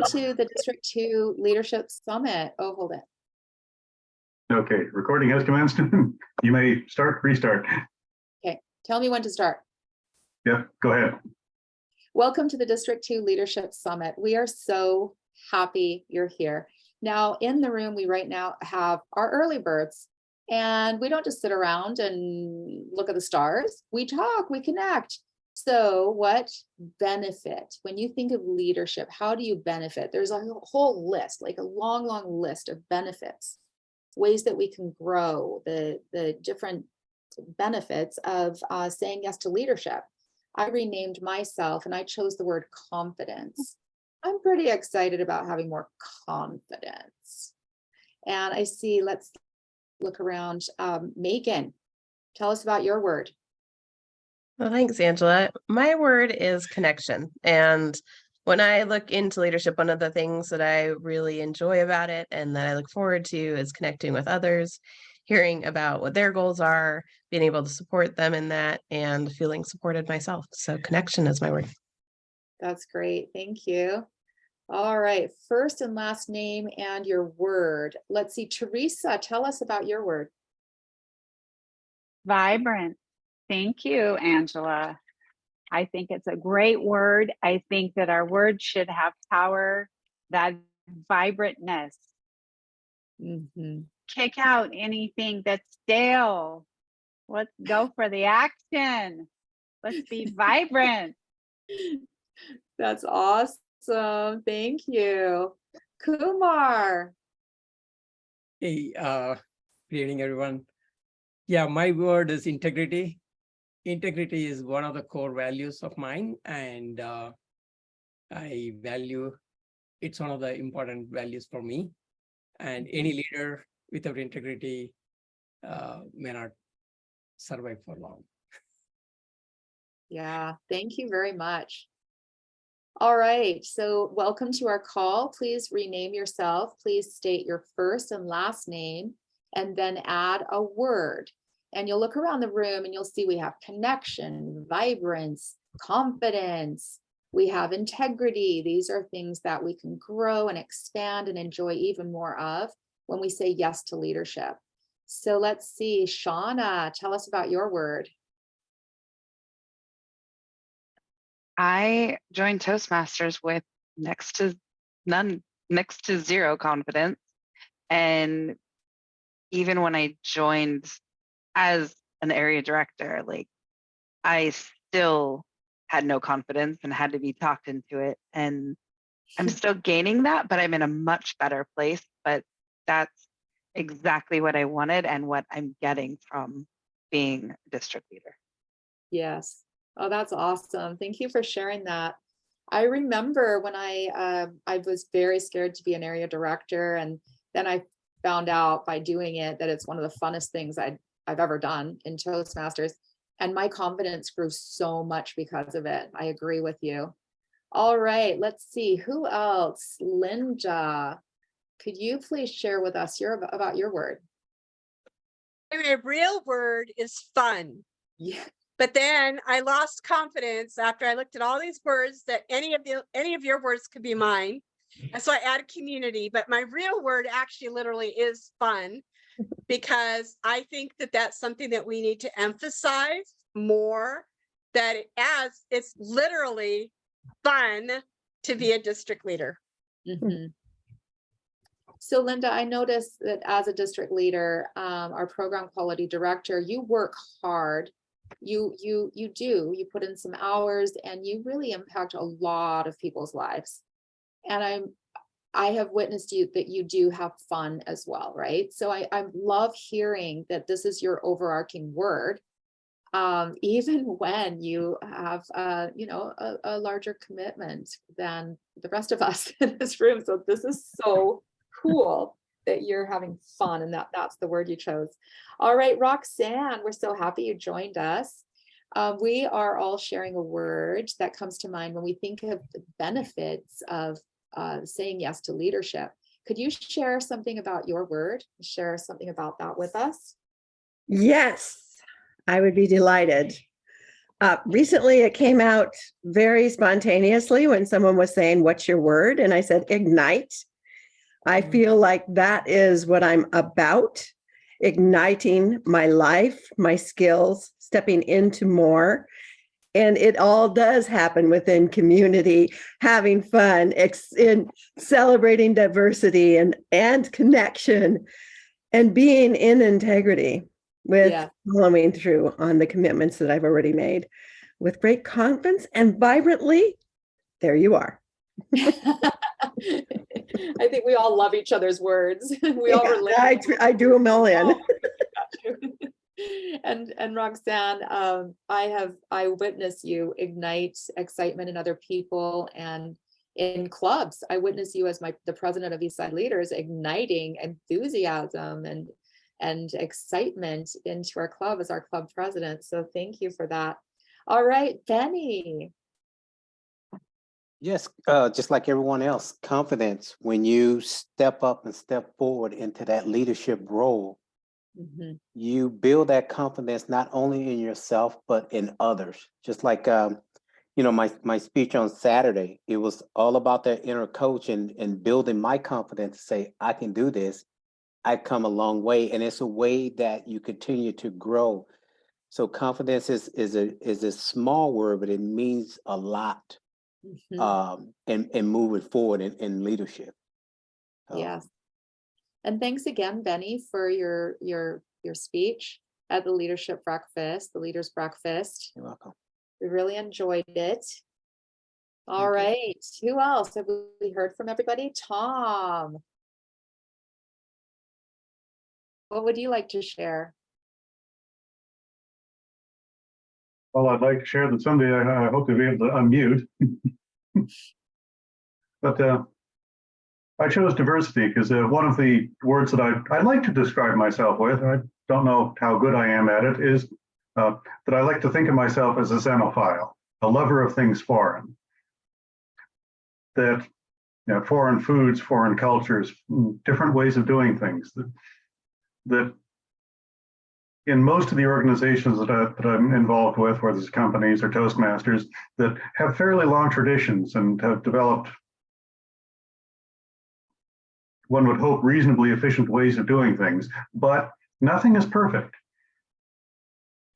to the District 2 Leadership Summit. Oh, hold it. Okay, recording has commenced. You may restart. Okay, tell me when to start. Yeah, go ahead. Welcome to the District 2 Leadership Summit. We are so happy you're here. Now, in the room, we right now have our early birds, and we don't just sit around and look at the stars. We talk, we connect. So what benefit, when you think of leadership, how do you benefit? There's a whole list, like a long, long list of benefits, ways that we can grow, the different benefits of saying yes to leadership. I renamed myself and I chose the word confidence. I'm pretty excited about having more confidence. And I see, let's look around. Megan, tell us about your word. Well, thanks, Angela. My word is connection. And when I look into leadership, one of the things that I really enjoy about it and that I look forward to is connecting with others, hearing about what their goals are, being able to support them in that, and feeling supported myself. So connection is my word. That's great. Thank you. All right. First and last name and your word. Let's see. Teresa, tell us about your word. Vibrant. Thank you, Angela. I think it's a great word. I think that our words should have power, that vibrantness. Kick out anything that's stale. Let's go for the action. Let's be vibrant. That's awesome. Thank you. Kumar. Hey, good evening, everyone. Yeah, my word is integrity. Integrity is one of the core values of mine, and I value, it's one of the important values for me. And any leader without integrity may not survive for long. Yeah, thank you very much. All right, so welcome to our call. Please rename yourself. Please state your first and last name, and then add a word. And you'll look around the room and you'll see we have connection, vibrance, confidence. We have integrity. These are things that we can grow and expand and enjoy even more of when we say yes to leadership. So let's see, Shauna, tell us about your word. I joined Toastmasters with next to zero confidence. And even when I joined as an area director, like I still had no confidence and had to be talked into it. And I'm still gaining that, but I'm in a much better place. But that's exactly what I wanted and what I'm getting from being a district leader. Yes. Oh, that's awesome. Thank you for sharing that. I remember when I was very scared to be an area director, and then I found out by doing it that it's one of the funnest things I've ever done in Toastmasters, and my confidence grew so much because of it. I agree with you. All right, let's see, who else? Linda, could you please share with us about your word? My real word is fun. Yeah. But then I lost confidence after I looked at all these words that any of your words could be mine. And so I added community, but my real word actually literally is fun, because I think that that's something that we need to emphasize more, that it's literally fun to be a district leader. So Linda, I noticed that as a district leader, our program quality director, you work hard. You put in some hours and you really impact a lot of people's lives. And I have witnessed that you do have fun as well, right? So I love hearing that this is your overarching word, even when you have a larger commitment than the rest of us in this room. So this is so cool that you're having fun, and that's the word you chose. All right, Roxanne, we're so happy you joined us. We are all sharing a word that comes to mind when we think of the benefits of saying yes to leadership. Could you share something about your word? Share something about that with us? Yes, I would be delighted. Recently, it came out very spontaneously when someone was saying, "What's your word?" And I said, "Ignite." I feel like that is what I'm about, igniting my life, my skills, stepping into more. And it all does happen within community, having fun, in celebrating diversity and connection, and being in integrity with Yeah. following through on the commitments that I've already made with great confidence and vibrantly. There you are. I think we all love each other's words. We all Yeah, relate. I do a million. And Roxanne, I witness you ignite excitement in other people and in clubs. I witness you as the president of Eastside Leaders, igniting enthusiasm and excitement into our club as our club president. So thank you for that. All right, Benny. Yes, just like everyone else, confidence. When you step up and step forward into that leadership role, Mhm. you build that confidence not only in yourself, but in others. Just like, my speech on Saturday, it was all about that inner coach and building my confidence to say, I can do this. I've come a long way. And it's a way that you continue to grow. So confidence is a small word, but it means a lot. Mhm. And moving forward in leadership. Yes. And thanks again, Benny, for your speech at the leadership breakfast, the leaders breakfast. You're welcome. We really enjoyed it. All Thank you. right. Who else? Have we heard from everybody? Tom, what would you like to share? Well, I'd like to share that someday I hope to be able to unmute. But I chose diversity because one of the words that I like to describe myself with, I don't know how good I am at it, is that I like to think of myself as a xenophile, a lover of things foreign. That foreign foods, foreign cultures, different ways of doing things. That in most of the organizations that I'm involved with, whether it's companies or Toastmasters, that have fairly long traditions and have developed, one would hope, reasonably efficient ways of doing things, but nothing is perfect.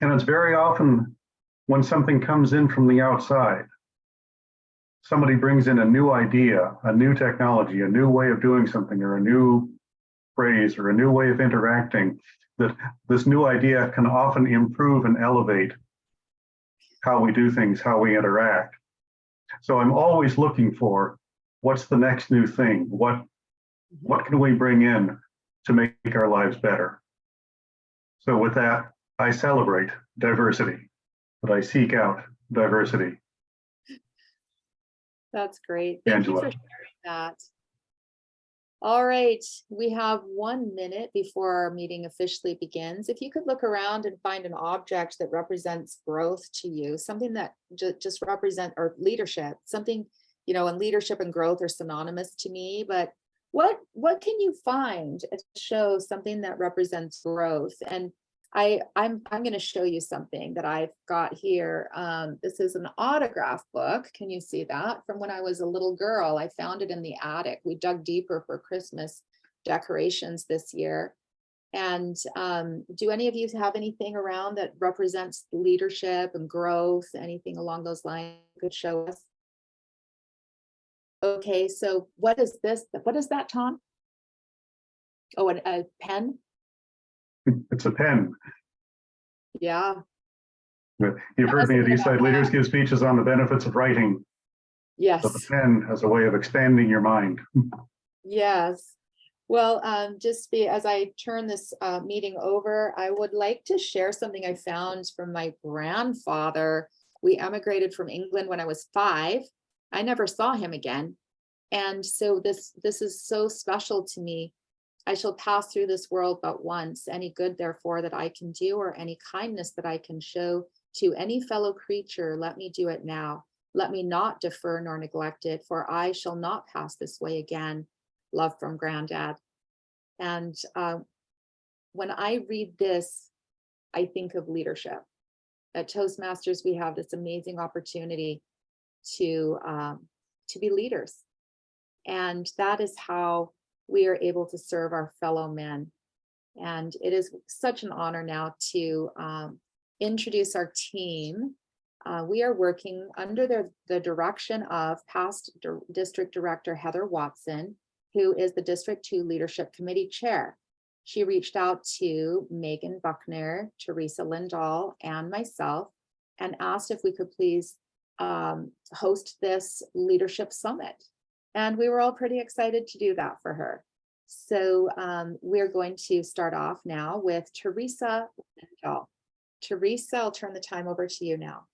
And it's very often when something comes in from the outside, somebody brings in a new idea, a new technology, a new way of doing something, or a new phrase, or a new way of interacting, that this new idea can often improve and elevate how we do things, how we interact. So I'm always looking for what's the next new thing? What can we bring in to make our lives better? So with that, I celebrate diversity, but I seek out diversity. That's great. Thank you Angela. for sharing that. All right, we have 1 minute before our meeting officially begins. If you could look around and find an object that represents growth to you, something that just represent or leadership, something, and leadership and growth are synonymous to me, but what can you find to show something that represents growth? And I'm going to show you something that I've got here. This is an autograph book. Can you see that? From when I was a little girl, I found it in the attic. We dug deeper for Christmas decorations this year. And do any of you have anything around that represents leadership and growth? Anything along those lines you could show us? Okay, so what is this? What is that, Tom? Oh, a pen? It's a pen. Yeah. You've heard me at Eastside Leaders give speeches on the benefits of writing. Yes. So the pen has a way of expanding your mind. Yes. Well, as I turn this meeting over, I would like to share something I found from my grandfather. We emigrated from England when I was 5. I never saw him again. And so this is so special to me. I shall pass through this world but once. Any good, therefore, that I can do, or any kindness that I can show to any fellow creature, let me do it now. Let me not defer nor neglect it, for I shall not pass this way again. Love from Granddad. And when I read this, I think of leadership. at Toastmasters, we have this amazing opportunity to be leaders. And that is how we are able to serve our fellow men. And it is such an honor now to introduce our team. We are working under the direction of past District Director Heather Watson, who is the District 2 Leadership Committee Chair. She reached out to Megan Buckner, Teresa Lindahl, and myself and asked if we could please host this leadership summit. And we were all pretty excited to do that for her. So we're going to start off now with Teresa Lindahl. Teresa, I'll turn the time over to you now.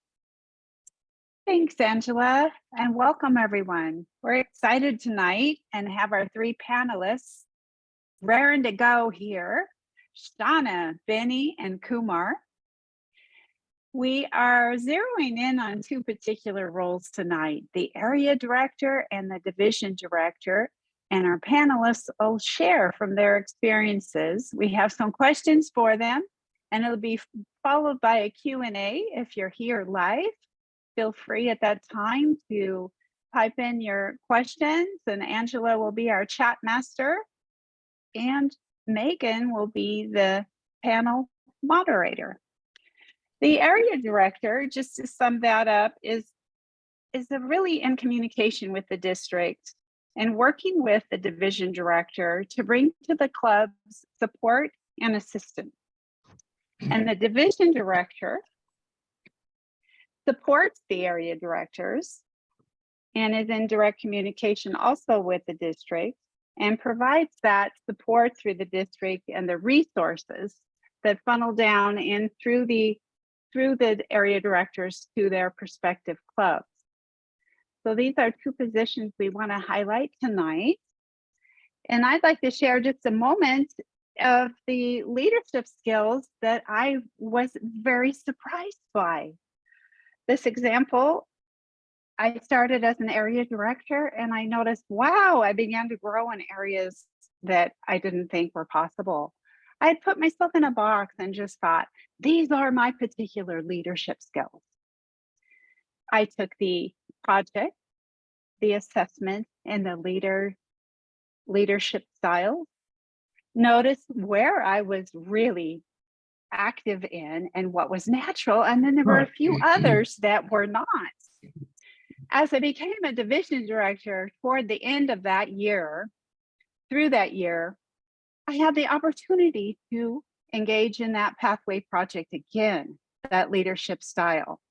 Thanks, Angela, and welcome everyone. We're excited tonight and have our three panelists raring to go here, Shauna, Benny, and Kumar. We are zeroing in on two particular roles tonight, the area director and the division director, and our panelists will share from their experiences. We have some questions for them, and it'll be followed by a Q&A. If you're here live, feel free at that time to type in your questions, and Angela will be our chat master, and Megan will be the panel moderator. The area director, just to sum that up, is really in communication with the district and working with the division director to bring to the clubs support and assistance. And the division director supports the area directors and is in direct communication also with the district and provides that support through the district and the resources that funnel down in through the area directors to their prospective clubs. So these are two positions we want to highlight tonight. And I'd like to share just a moment of the leadership skills that I was very surprised by. This example, I started as an area director and I noticed, wow, I began to grow in areas that I didn't think were possible. I had put myself in a box and just thought, these are my particular leadership skills. I took the project, the assessment, and the leadership style, noticed where I was really active in and what was natural, and then there were a few others that were not. As I became a division director toward the end of that year, through that year, I had the opportunity to engage in that pathway project again, that leadership style.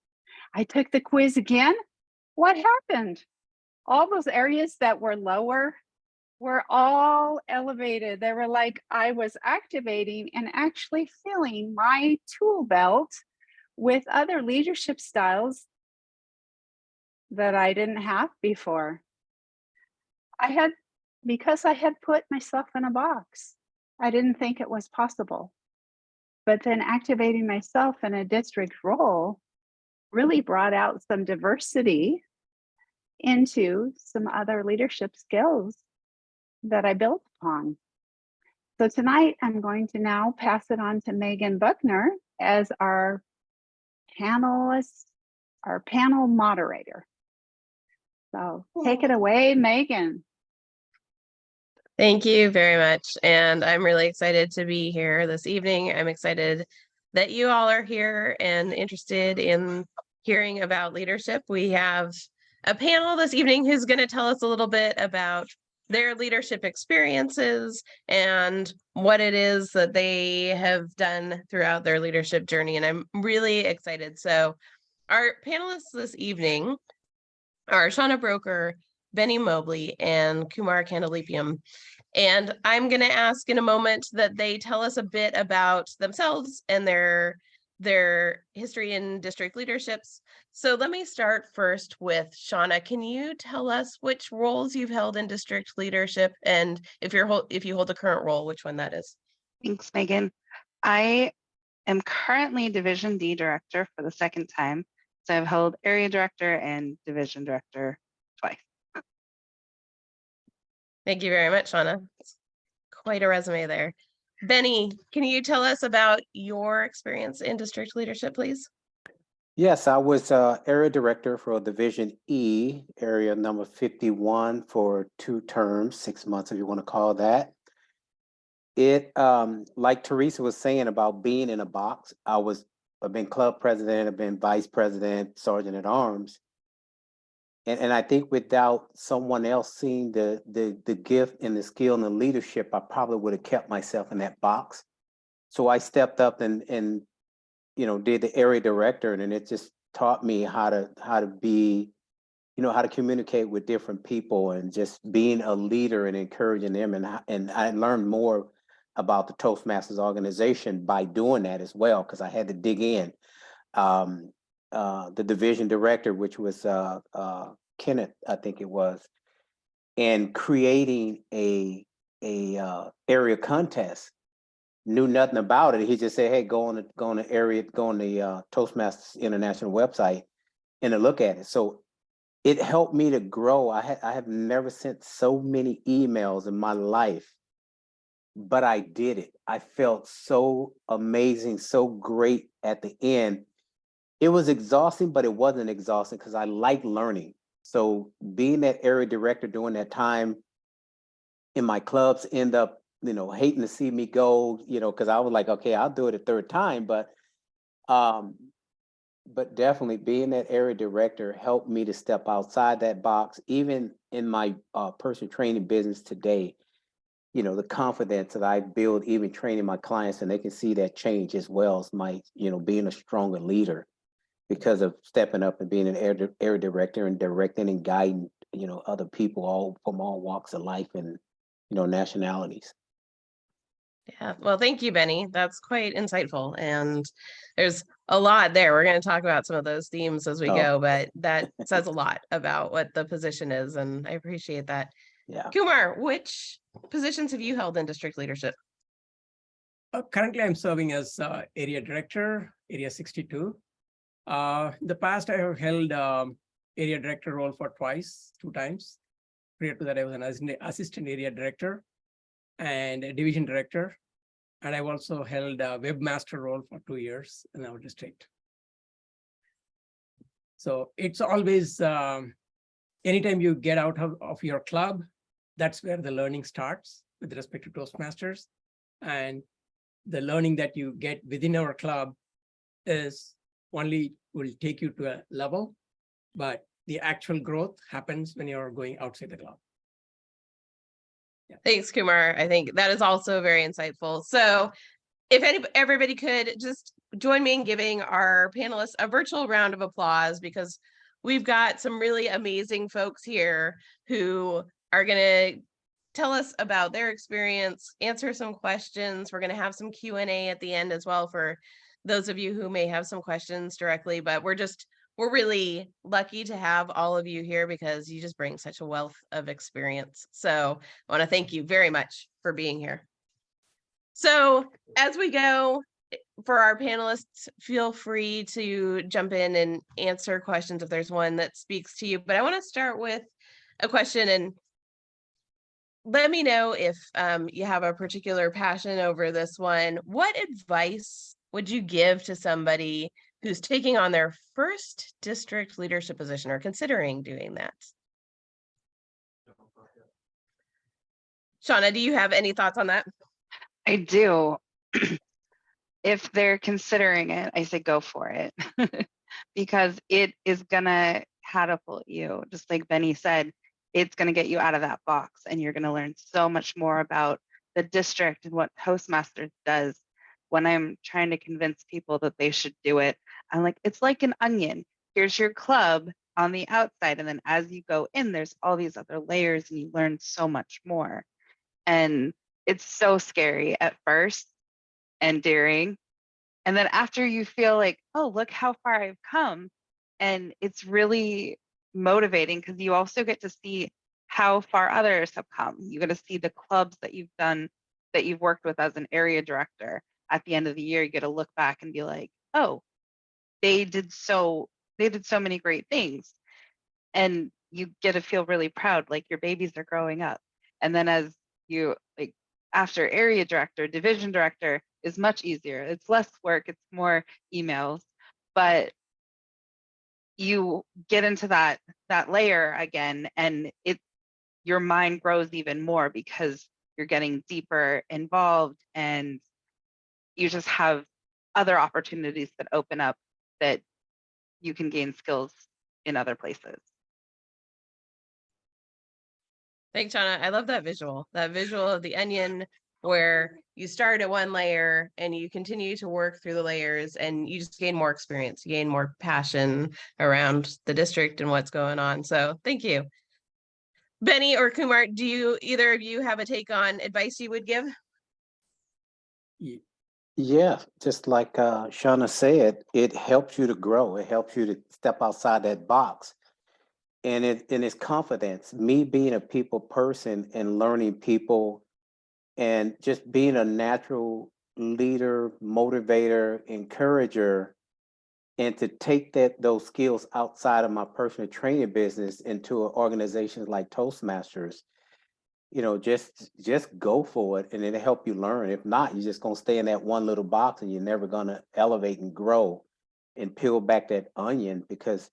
I took the quiz again. What happened? All those areas that were lower were all elevated. They were like I was activating and actually filling my tool belt with other leadership styles that I didn't have before. Because I had put myself in a box, I didn't think it was possible. But then activating myself in a district role really brought out some diversity into some other leadership skills that I built upon. So tonight, I'm going to now pass it on to Megan Buckner as our panelist, our panel moderator. So take it away, Megan. Thank you very much. And I'm really excited to be here this evening. I'm excited that you all are here and interested in hearing about leadership. We have a panel this evening who's going to tell us a little bit about their leadership experiences and what it is that they have done throughout their leadership journey. And I'm really excited. So our panelists this evening are Shauna Broker, Benny Mobley, and Kumar Kandalipiam. And I'm going to ask in a moment that they tell us a bit about themselves and their history in district leaderships. So let me start first with Shauna. Can you tell us which roles you've held in district leadership, and if you hold the current role, which one that is? Thanks, Megan. I am currently Division D director for the second time. So I've held area director and division director twice. Thank you very much, Shauna. Quite a resume there. Benny, can you tell us about your experience in district leadership, please? Yes, I was area director for Division E, area number 51 for 2 terms, 6 months, if you want to call that. It, like Teresa was saying about being in a box, I've been club president, I've been vice president, sergeant at arms. And I think without someone else seeing the gift and the skill and the leadership, I probably would have kept myself in that box. So I stepped up and did the area director, and it just taught me how to be, how to communicate with different people and just being a leader and encouraging them. And I learned more about the Toastmasters organization by doing that as well, because I had to dig in. The division director, which was Kenneth, I think it was, and creating a area contest. Knew nothing about it. He just said, "Hey, go on the Toastmasters International website and to look at it." So it helped me to grow. I have never sent so many emails in my life, but I did it. I felt so amazing, so great at the end. It was exhausting, but it wasn't exhausting because I like learning. So being that area director during that time in my clubs end up, hating to see me go, because I was like, okay, I'll do it a third time. But definitely being that area director helped me to step outside that box, even in my personal training business today. The confidence that I build, even training my clients, and they can see that change as well as my, being a stronger leader because of stepping up and being an area director and directing and guiding, other people all from all walks of life and, nationalities. Yeah, well, thank you, Benny. That's quite insightful. And there's a lot there. We're going to talk about some of those themes as we go, but that says a lot about what the position is. And I appreciate that. Yeah. Kumar, which positions have you held in district leadership? Currently, I'm serving as area director, area 62. In the past, I have held area director role for 2 times. Prior to that, I was an assistant area director and a division director. And I've also held a webmaster role for 2 years in our district. So it's always, anytime you get out of your club, that's where the learning starts with respect to Toastmasters. And the learning that you get within our club is only will take you to a level, but the actual growth happens when you're going outside the club. Yeah. Thanks, Kumar. I think that is also very insightful. So if everybody could just join me in giving our panelists a virtual round of applause, because we've got some really amazing folks here who are going to tell us about their experience, answer some questions. We're going to have some Q&A at the end as well for those of you who may have some questions directly, but we're really lucky to have all of you here because you just bring such a wealth of experience. So I want to thank you very much for being here. So as we go, for our panelists, feel free to jump in and answer questions if there's one that speaks to you. But I want to start with a question, and let me know if you have a particular passion over this one. What advice would you give to somebody who's taking on their first district leadership position or considering doing that? Shauna, do you have any thoughts on that? I do. If they're considering it, I say go for it because it is gonna catapult you. Just like Benny said, it's gonna get you out of that box and you're gonna learn so much more about the district and what Toastmasters does. When I'm trying to convince people that they should do it, I'm like, it's like an onion. Here's your club on the outside. And then as you go in, there's all these other layers and you learn so much more. And it's so scary at first and during. And then after you feel like, oh, look how far I've come. And it's really motivating because you also get to see how far others have come. You get to see the clubs that you've done, that you've worked with as an area director. At the end of the year, you get to look back and be like, oh, they did so many great things. And you get to feel really proud, like your babies are growing up. And then as you like after area director, division director is much easier. It's less work, it's more emails, but you get into that layer again, and your mind grows even more because you're getting deeper involved, and you just have other opportunities that open up that you can gain skills in other places. Thanks, Shauna. I love that visual of the onion where you start at one layer and you continue to work through the layers and you just gain more experience, you gain more passion around the district and what's going on. So thank you. Benny or Kumar, do either of you have a take on advice you would give? Yeah, just like Shauna said, it helps you to grow. It helps you to step outside that box. And it's confidence. Me being a people person and learning people and just being a natural leader, motivator, encourager, and to take those skills outside of my personal training business into organizations like Toastmasters, just go for it and it'll help you learn. If not, you're just gonna stay in that one little box and you're never gonna elevate and grow and peel back that onion, because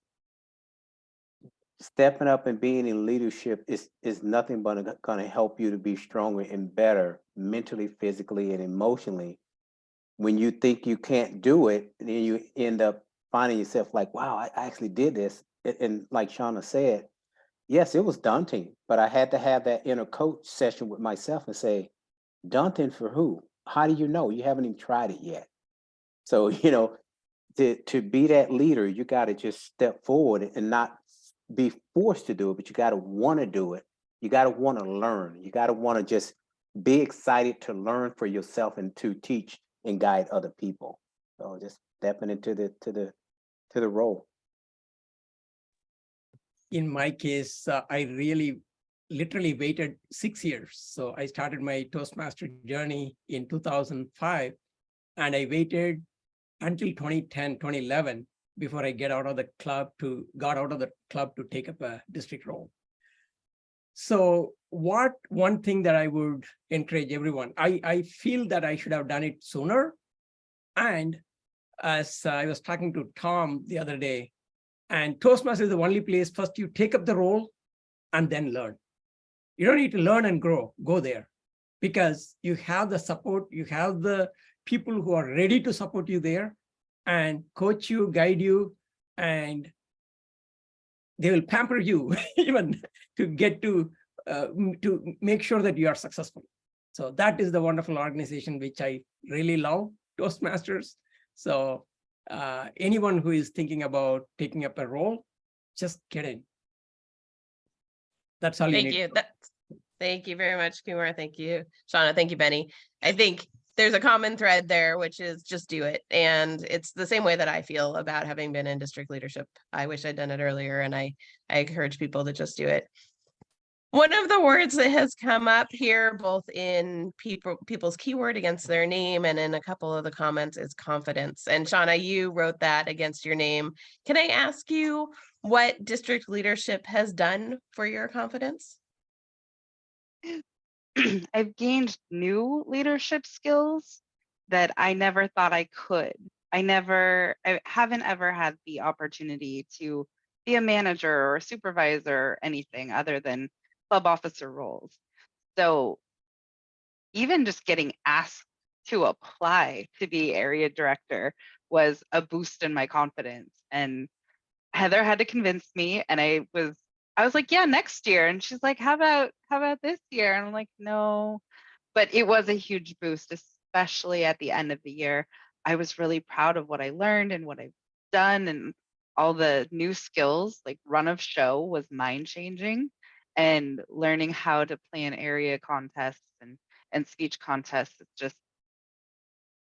stepping up and being in leadership is nothing but gonna help you to be stronger and better mentally, physically, and emotionally. When you think you can't do it, then you end up finding yourself like, wow, I actually did this. And like Shauna said, yes, it was daunting, but I had to have that inner coach session with myself and say, daunting for who? How do you know? You haven't even tried it yet. So, to be that leader, you got to just step forward and not be forced to do it, but you got to want to do it. You got to want to learn. You got to want to just be excited to learn for yourself and to teach and guide other people. So just stepping into the role. In my case, I really literally waited 6 years. So I started my Toastmaster journey in 2005, and I waited until 2010, 2011 before I got out of the club to take up a district role. So one thing that I would encourage everyone, I feel that I should have done it sooner. And as I was talking to Tom the other day, and Toastmasters is the only place first you take up the role and then learn. You don't need to learn and grow, go there, because you have the support, you have the people who are ready to support you there and coach you, guide you, and they will pamper you even to get to make sure that you are successful. So that is the wonderful organization which I really love, Toastmasters. So anyone who is thinking about taking up a role, just get in. That's all you need. Thank you very much, Kumar. Thank you, Shauna. Thank you, Benny. I think there's a common thread there, which is just do it. And it's the same way that I feel about having been in district leadership. I wish I'd done it earlier, and I encourage people to just do it. One of the words that has come up here, both in people's keyword against their name and in a couple of the comments, is confidence. And Shauna, you wrote that against your name. Can I ask you what district leadership has done for your confidence? I've gained new leadership skills that I never thought I could. I haven't ever had the opportunity to be a manager or a supervisor or anything other than club officer roles. So even just getting asked to apply to be area director was a boost in my confidence. And Heather had to convince me, and I was like, yeah, next year. And she's like, how about this year? And I'm like, no. But it was a huge boost, especially at the end of the year. I was really proud of what I learned and what I've done, and all the new skills. Like run of show was mind changing, and learning how to plan area contests and speech contests.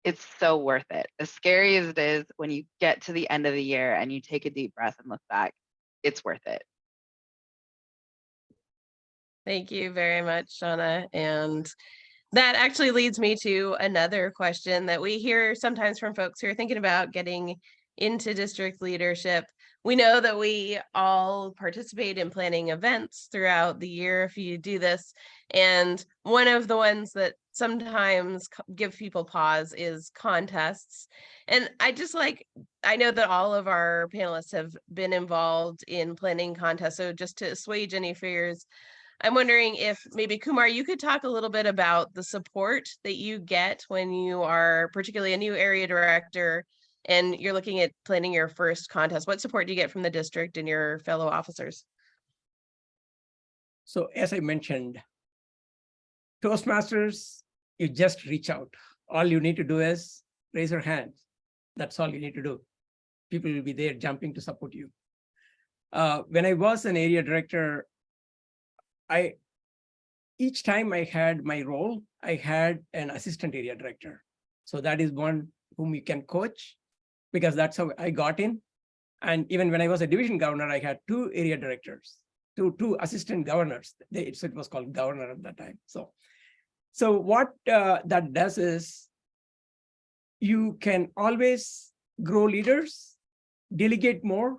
It's so worth it. As scary as it is, when you get to the end of the year and you take a deep breath and look back, it's worth it. Thank you very much, Shauna. And that actually leads me to another question that we hear sometimes from folks who are thinking about getting into district leadership. We know that we all participate in planning events throughout the year if you do this. And one of the ones that sometimes give people pause is contests. And I know that all of our panelists have been involved in planning contests. So just to assuage any fears, I'm wondering if maybe Kumar, you could talk a little bit about the support that you get when you are particularly a new area director and you're looking at planning your first contest. What support do you get from the district and your fellow officers? So as I mentioned, Toastmasters, you just reach out. All you need to do is raise your hand. That's all you need to do. People will be there jumping to support you. When I was an area director, each time I had my role, I had an assistant area director. So that is one whom you can coach, because that's how I got in. And even when I was a division governor, I had 2 area directors, two assistant governors. So it was called governor at that time. So what that does is you can always grow leaders, delegate more,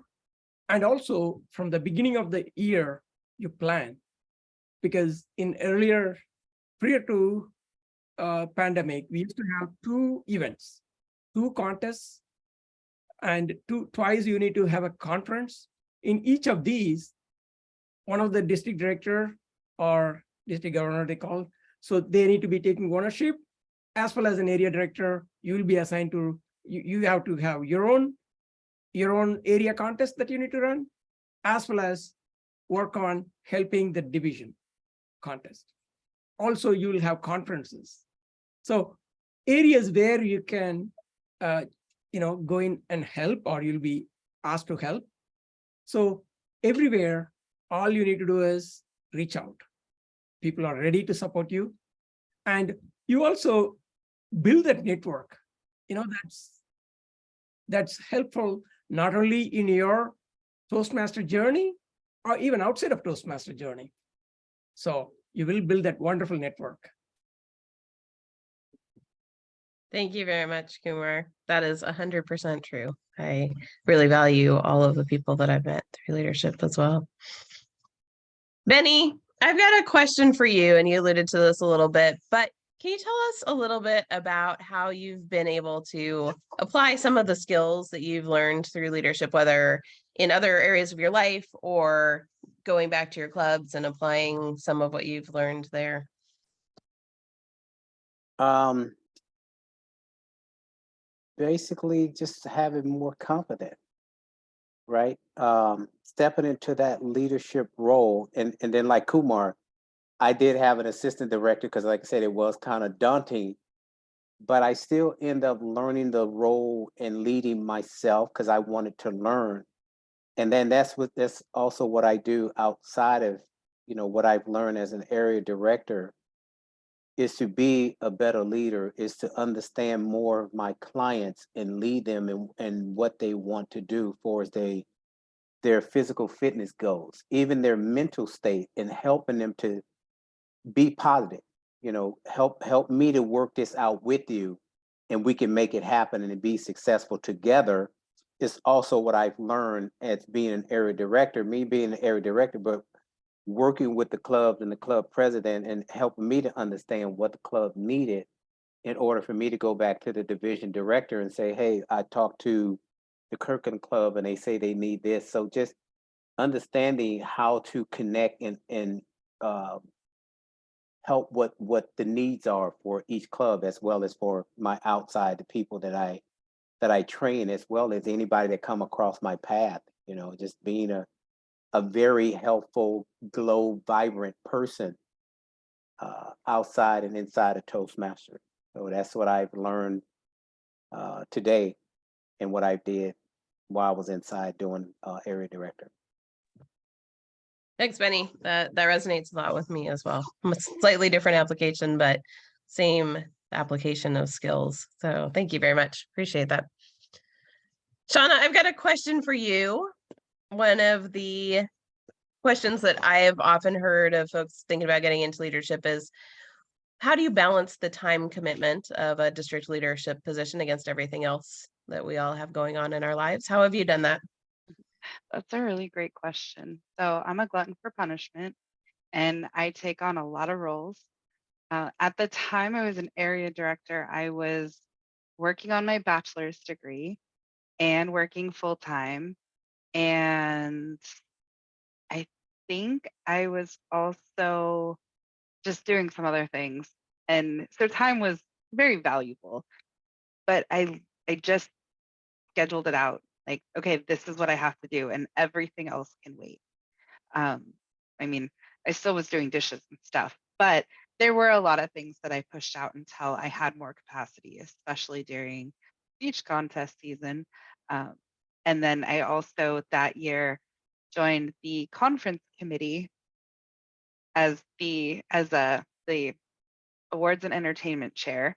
and also from the beginning of the year, you plan. Because prior to pandemic, we used to have 2 events, 2 contests, and twice you need to have a conference. In each of these, one of the district director or district governor, they call, so they need to be taking ownership, as well as an area director. You will be assigned to, you have to have your own area contest that you need to run, as well as work on helping the division contest. Also, you will have conferences. So areas where you can go in and help, or you'll be asked to help. So everywhere, all you need to do is reach out. People are ready to support you. And you also build that network. That's helpful not only in your Toastmaster journey, or even outside of Toastmaster journey. So you will build that wonderful network. Thank you very much, Kumar. That is 100% true. I really value all of the people that I've met through leadership as well. Benny, I've got a question for you, and you alluded to this a little bit, but can you tell us a little bit about how you've been able to apply some of the skills that you've learned through leadership, whether in other areas of your life or going back to your clubs and applying some of what you've learned there? Basically just having more confidence, right? Stepping into that leadership role. And then like Kumar, I did have an assistant director because like I said, it was kind of daunting, but I still end up learning the role and leading myself because I wanted to learn. And then that's also what I do outside of, what I've learned as an area director, is to be a better leader, is to understand more of my clients and lead them in what they want to do for as their physical fitness goals, even their mental state, and helping them to be positive. Help me to work this out with you, and we can make it happen and be successful together. Is also what I've learned as being an area director, me being an area director, but working with the clubs and the club president and helping me to understand what the club needed in order for me to go back to the division director and say, hey, I talked to the Kirkland Club and they say they need this. So just understanding how to connect and help what the needs are for each club, as well as for my outside, the people that I train, as well as anybody that come across my path, just being a very helpful, glow, vibrant person outside and inside of Toastmasters. So that's what I've learned today and what I did while I was inside doing area director. Thanks, Benny. That resonates a lot with me as well. A slightly different application, but same application of skills. So thank you very much. Appreciate that. Shauna, I've got a question for you. One of the questions that I have often heard of folks thinking about getting into leadership is, how do you balance the time commitment of a district leadership position against everything else that we all have going on in our lives? How have you done that? That's a really great question. So I'm a glutton for punishment, and I take on a lot of roles. At the time I was an area director, I was working on my bachelor's degree and working full time. And I think I was also just doing some other things. And so time was very valuable, but I just scheduled it out. Like, okay, this is what I have to do, and everything else can wait. I mean, I still was doing dishes and stuff, but there were a lot of things that I pushed out until I had more capacity, especially during beach contest season. And then I also that year joined the conference committee as the awards and entertainment chair.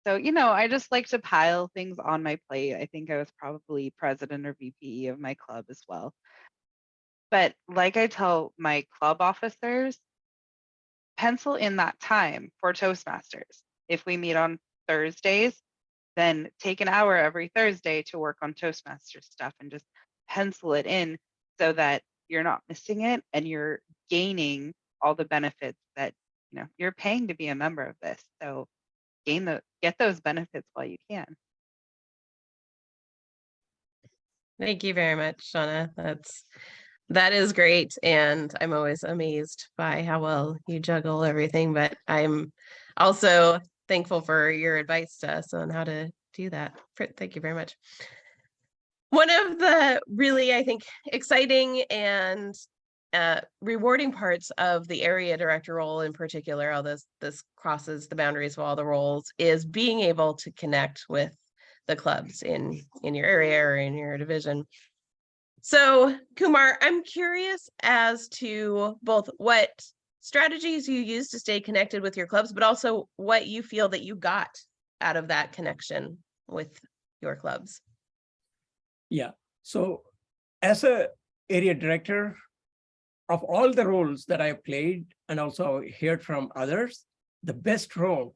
So, I just like to pile things on my plate. I think I was probably president or VP of my club as well. But like I tell my club officers, pencil in that time for Toastmasters. If we meet on Thursdays, then take an hour every Thursday to work on Toastmasters stuff and just pencil it in so that you're not missing it and you're gaining all the benefits that you're paying to be a member of this. So get those benefits while you can. Thank you very much, Shauna. That is great. And I'm always amazed by how well you juggle everything, but I'm also thankful for your advice to us on how to do that. Thank you very much. One of the really, I think, exciting and rewarding parts of the area director role in particular, although this crosses the boundaries of all the roles, is being able to connect with the clubs in your area or in your division. So Kumar, I'm curious as to both what strategies you use to stay connected with your clubs, but also what you feel that you got out of that connection with your clubs. Yeah. So as a area director, of all the roles that I played and also heard from others, the best role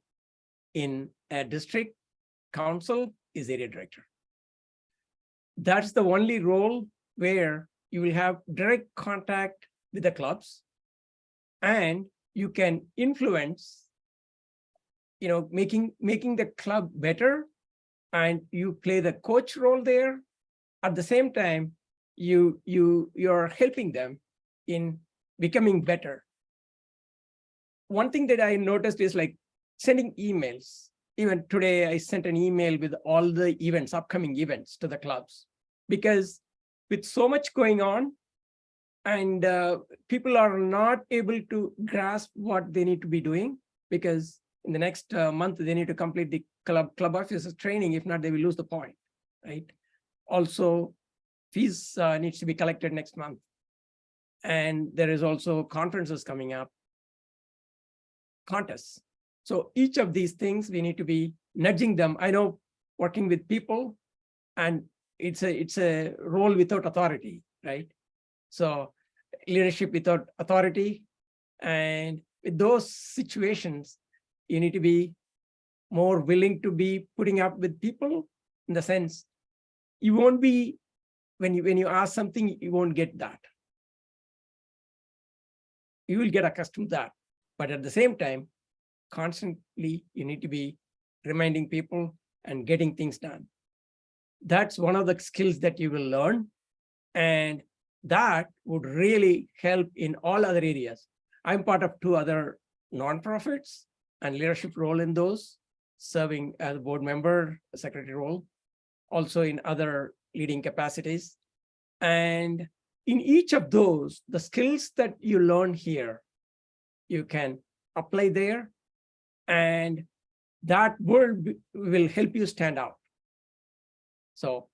in a district council is area director. That's the only role where you will have direct contact with the clubs and you can influence, making the club better, and you play the coach role there. At the same time, you're helping them in becoming better. One thing that I noticed is like sending emails. Even today, I sent an email with all the events, upcoming events to the clubs, because with so much going on and people are not able to grasp what they need to be doing, because in the next month, they need to complete the club officers training. If not, they will lose the point, right? Also, fees needs to be collected next month. And there is also conferences coming up, contests. So each of these things, we need to be nudging them. I know working with people, and it's a role without authority, right? So leadership without authority. And with those situations, you need to be more willing to be putting up with people, in the sense, you won't be, when you ask something, you won't get that. You will get accustomed to that. But at the same time, constantly, you need to be reminding people and getting things done. That's one of the skills that you will learn. And that would really help in all other areas. I'm part of 2 other nonprofits and leadership role in those, serving as a board member, a secretary role, also in other leading capacities. And in each of those, the skills that you learn here, you can apply there, and that will help you stand out. So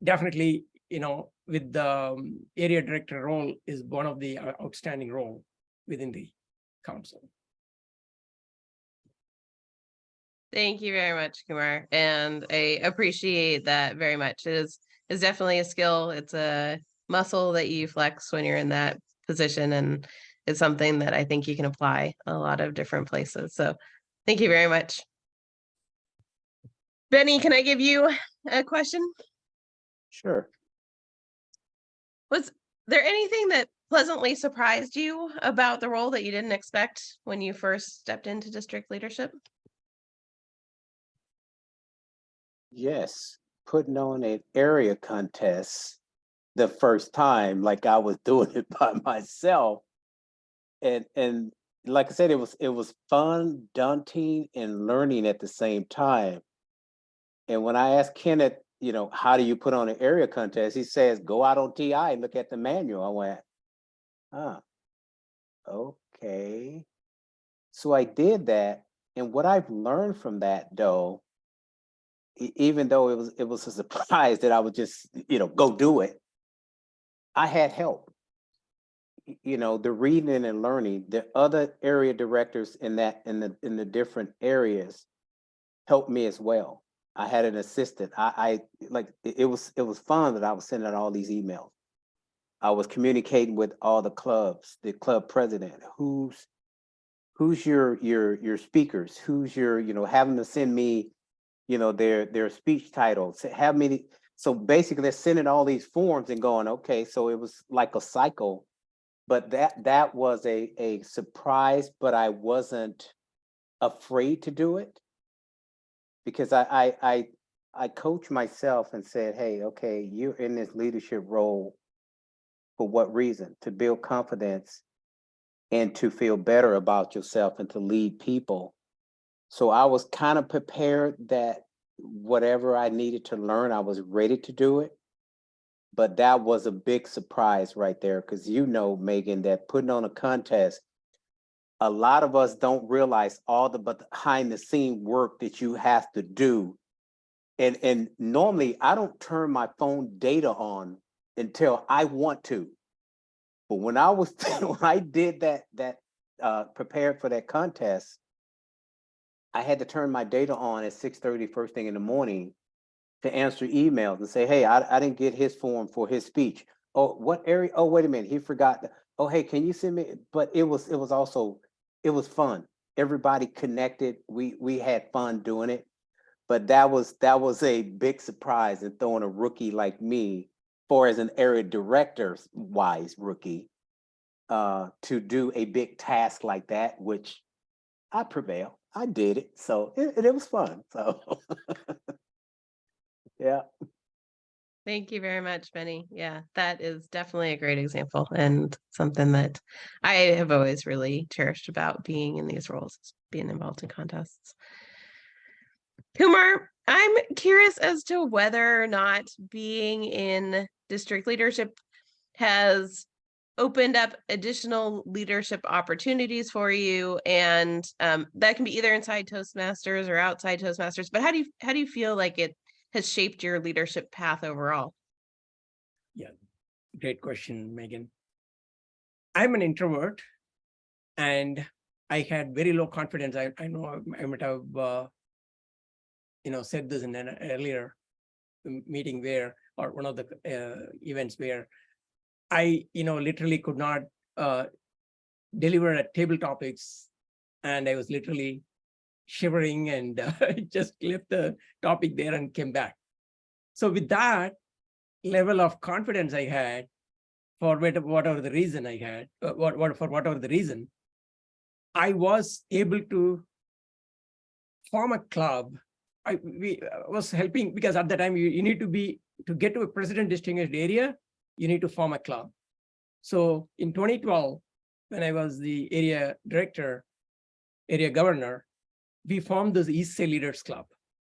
definitely, with the area director role is one of the outstanding role within the council. Thank you very much, Kumar. And I appreciate that very much. It is definitely a skill. It's a muscle that you flex when you're in that position. And it's something that I think you can apply a lot of different places. So thank you very much. Benny, can I give you a question? Sure. Was there anything that pleasantly surprised you about the role that you didn't expect when you first stepped into district leadership? Yes, putting on an area contest the first time, like I was doing it by myself. And like I said, it was fun, daunting, and learning at the same time. And when I asked Kenneth, you know, how do you put on an area contest? He says, go out on TI and look at the manual. I went, ah, okay. So I did that. And what I've learned from that, though, even though it was a surprise that I would just, you know, go do it, I had help. You know, the reading and learning, the other area directors in the different areas helped me as well. I had an assistant. I like it was fun that I was sending out all these emails. I was communicating with all the clubs, the club president, who's your speakers, who's your, you know, having to send me, you know, their speech titles, have me. So basically they're sending all these forms and going, okay, so it was like a cycle. But that was a surprise, but I wasn't afraid to do it because I coached myself and said, hey, okay, you're in this leadership role for what reason? To build confidence and to feel better about yourself and to lead people. So I was kind of prepared that whatever I needed to learn, I was ready to do it. But that was a big surprise right there, because you know, Megan, that putting on a contest, a lot of us don't realize all the behind the scene work that you have to do. And normally I don't turn my phone data on until I want to. But when I was when I did that prepared for that contest, I had to turn my data on at 6:30 first thing in the morning to answer emails and say, hey, I didn't get his form for his speech. Oh, what area? Oh, wait a minute, he forgot. Oh, hey, can you send me? But it was also, it was fun. Everybody connected. We had fun doing it. But that was a big surprise, and throwing a rookie like me, for as an area director wise rookie, to do a big task like that, which I prevailed. I did it. So it was fun. So yeah. Thank you very much, Benny. Yeah, that is definitely a great example and something that I have always really cherished about being in these roles, being involved in contests. Kumar, I'm curious as to whether or not being in district leadership has opened up additional leadership opportunities for you, and that can be either inside Toastmasters or outside Toastmasters. But how do you feel like it has shaped your leadership path overall? Yeah, great question, Megan. I'm an introvert, and I had very low confidence. I know I might have said this in an earlier meeting where, or one of the events where I literally could not deliver at table topics, and I was literally shivering and just left the topic there and came back. So with that level of confidence I had, for whatever the reason I had, for whatever the reason, I was able to form a club. I was helping, because at the time you need to get to a president distinguished area, you need to form a club. So in 2012, when I was the area director, area governor, we formed this East Side Leaders Club.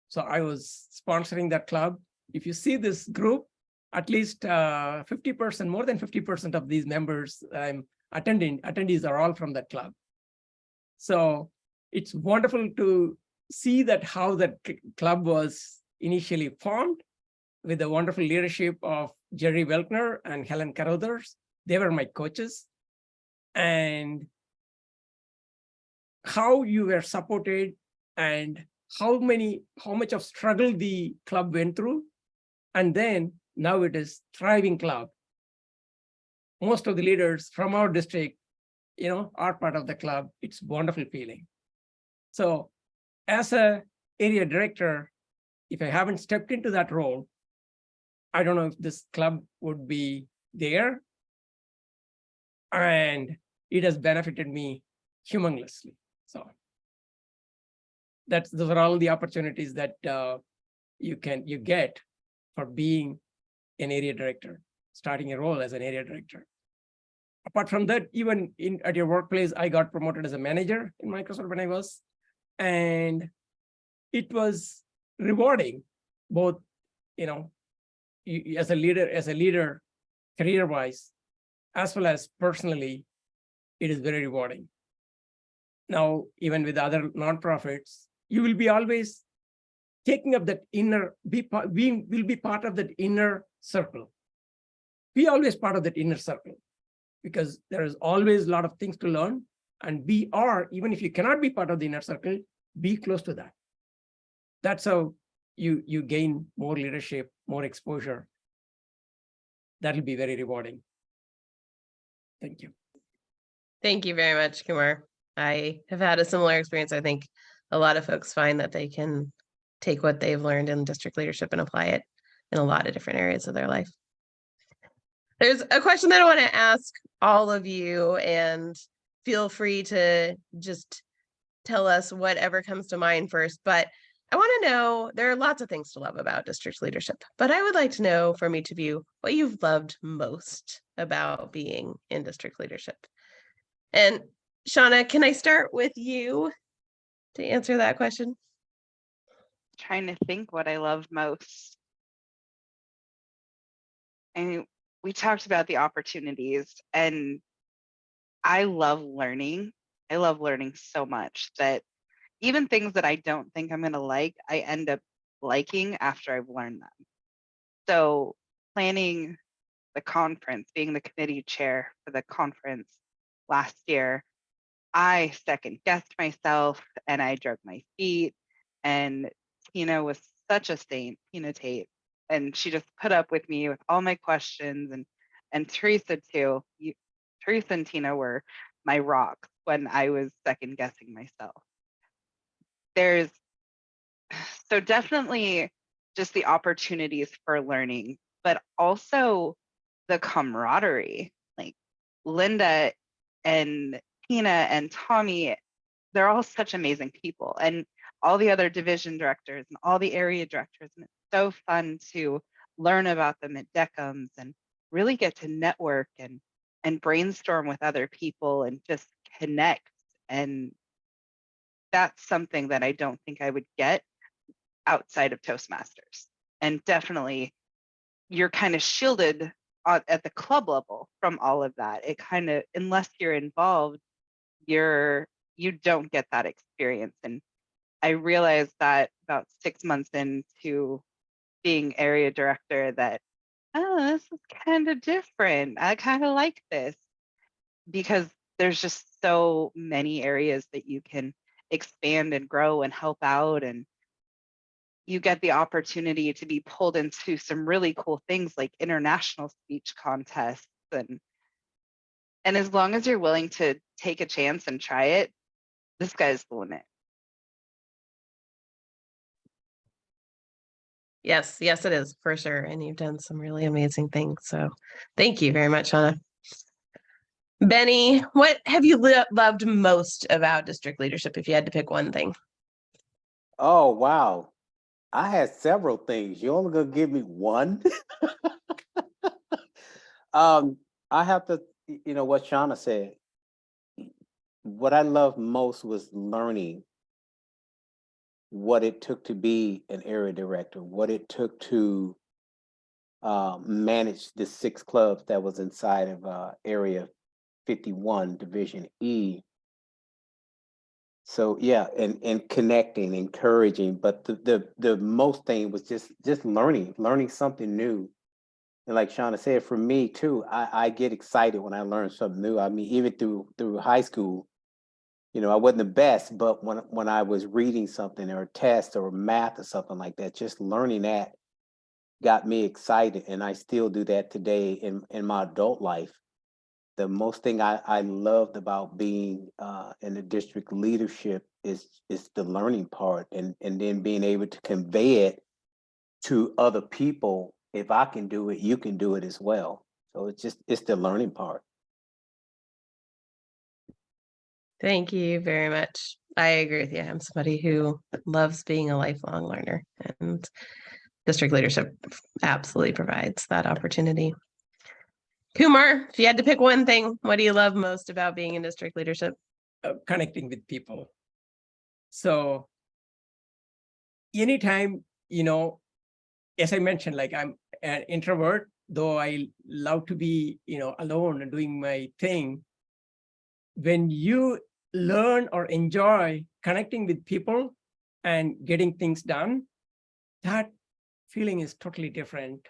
So I was sponsoring that club. If you see this group, at least 50%, more than 50% of these members I'm attendees are all from that club. So it's wonderful to see that how that club was initially formed with the wonderful leadership of Jerry Welkner and Helen Carothers. They were my coaches. And how you were supported and how much of struggle the club went through. And then now it is thriving club. Most of the leaders from our district, are part of the club. It's a wonderful feeling. So as a area director, if I haven't stepped into that role, I don't know if this club would be there. and it has benefited me humongously. So those are all the opportunities that you get for being an area director, starting a role as an area director. Apart from that, even at your workplace, I got promoted as a manager in Microsoft when I was, and it was rewarding, both, as a leader, career-wise, as well as personally, it is very rewarding. Now, even with other nonprofits, you will be always taking up that will be part of that inner circle. Be always part of that inner circle, because there is always a lot of things to learn, and even if you cannot be part of the inner circle, be close to that. That's how you gain more leadership, more exposure. That will be very rewarding. Thank you. Thank you very much, Kumar. I have had a similar experience. I think a lot of folks find that they can take what they've learned in district leadership and apply it in a lot of different areas of their life. There's a question that I want to ask all of you, and feel free to just tell us whatever comes to mind first. But I want to know, there are lots of things to love about district leadership, but I would like to know from each of you what you've loved most about being in district leadership. And Shauna, can I start with you to answer that question? Trying to think what I love most. And we talked about the opportunities, and I love learning. I love learning so much that even things that I don't think I'm going to like, I end up liking after I've learned them. So planning the conference, being the committee chair for the conference last year, I second guessed myself and I drug my feet, and Tina was such a saint, Tina Tate, and she just put up with me with all my questions, and Teresa too. Teresa and Tina were my rocks when I was second guessing myself. So definitely just the opportunities for learning, but also the camaraderie. Like Linda and Tina and Tommy, they're all such amazing people, and all the other division directors and all the area directors. And it's so fun to learn about them at DECMS and really get to network and brainstorm with other people and just connect. And that's something that I don't think I would get outside of Toastmasters. And definitely you're kind of shielded at the club level from all of that. It kind of, unless you're involved, you don't get that experience. And I realized that about 6 months into being area director that, oh, this is kind of different. I kind of like this, because there's just so many areas that you can expand and grow and help out, and you get the opportunity to be pulled into some really cool things like international speech contests, and as long as you're willing to take a chance and try it, the sky's the limit. Yes, it is for sure. And you've done some really amazing things. So thank you very much, Shauna. Benny, what have you loved most about district leadership if you had to pick one thing? Oh, wow. I had several things. You only gonna give me one? I have to, what Shauna said. What I loved most was learning what it took to be an area director, what it took to manage the 6 clubs that was inside of Area 51, Division E. So yeah, and connecting, encouraging, but the most thing was just learning something new. And like Shauna said, for me too, I get excited when I learn something new. I mean, even through high school, I wasn't the best, but when I was reading something or a test or math or something like that, just learning that got me excited. And I still do that today in my adult life. The most thing I loved about being in the district leadership is the learning part, and then being able to convey it to other people. If I can do it, you can do it as well. So it's the learning part. Thank you very much. I agree with you. I'm somebody who loves being a lifelong learner, and district leadership absolutely provides that opportunity. Kumar, if you had to pick one thing, what do you love most about being in district leadership? Connecting with people. So anytime, as I mentioned, like I'm an introvert, though I love to be, alone and doing my thing. When you learn or enjoy connecting with people and getting things done, that feeling is totally different.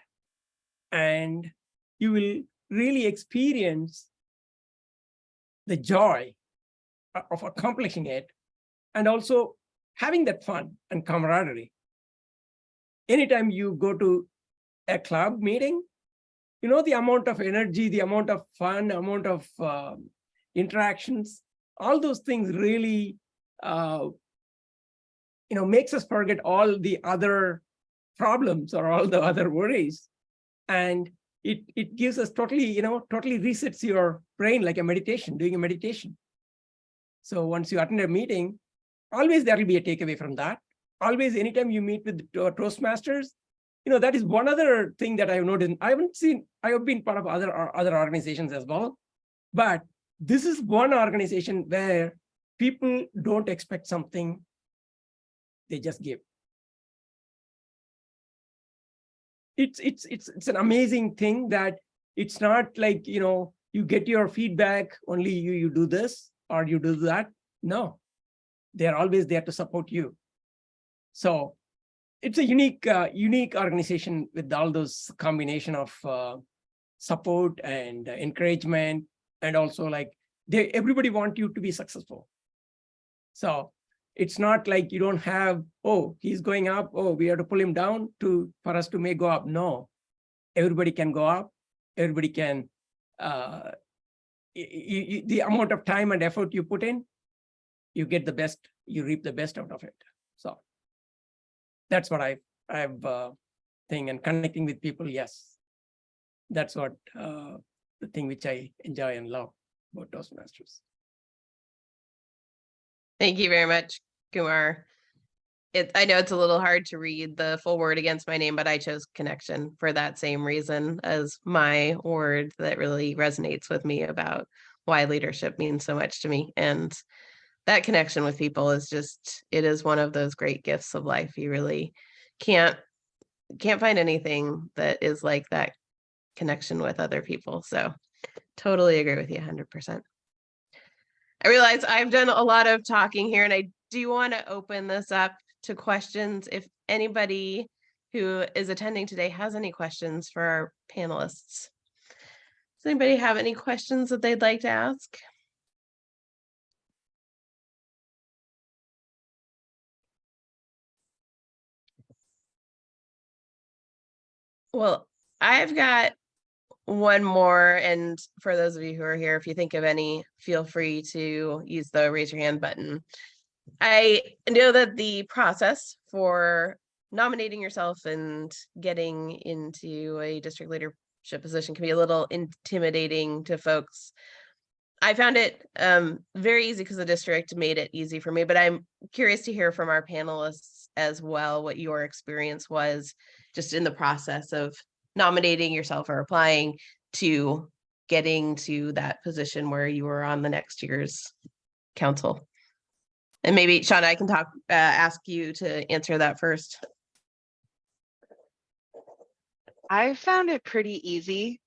And you will really experience the joy of accomplishing it, and also having that fun and camaraderie. Anytime you go to a club meeting, the amount of energy, the amount of fun, amount of interactions, all those things really, makes us forget all the other problems or all the other worries. And it gives us totally resets your brain, like a meditation, doing a meditation. So once you attend a meeting, always there will be a takeaway from that. Always, anytime you meet with Toastmasters, that is one other thing that I've noticed. I have been part of other organizations as well, but this is one organization where people don't expect something, they just give. It's an amazing thing that it's not like, you get your feedback, only you do this or you do that. No, they're always there to support you. So it's a unique organization with all those combination of support and encouragement, and also like everybody want you to be successful. So it's not like you don't have, oh, he's going up, oh, we have to pull him down for us to make go up. No, everybody can go up. Everybody can, the amount of time and effort you put in, you get the best, you reap the best out of it. So that's what I've thing. And connecting with people, yes, that's what the thing which I enjoy and love about Toastmasters. Thank you very much, Kumar. I know it's a little hard to read the full word against my name, but I chose connection for that same reason as my word that really resonates with me about why leadership means so much to me. And that connection with people is it is one of those great gifts of life. You really can't find anything that is like that connection with other people. So totally agree with you 100%. I realize I've done a lot of talking here, and I do want to open this up to questions. If anybody who is attending today has any questions for our panelists. Does anybody have any questions that they'd like to ask? Well, I've got one more, and for those of you who are here, if you think of any, feel free to use the raise your hand button. I know that the process for nominating yourself and getting into a district leadership position can be a little intimidating to folks. I found it very easy because the district made it easy for me, but I'm curious to hear from our panelists as well what your experience was just in the process of nominating yourself or applying to getting to that position where you were on the next year's council. And maybe, Shauna, I can ask you to answer that first. I found it pretty easy,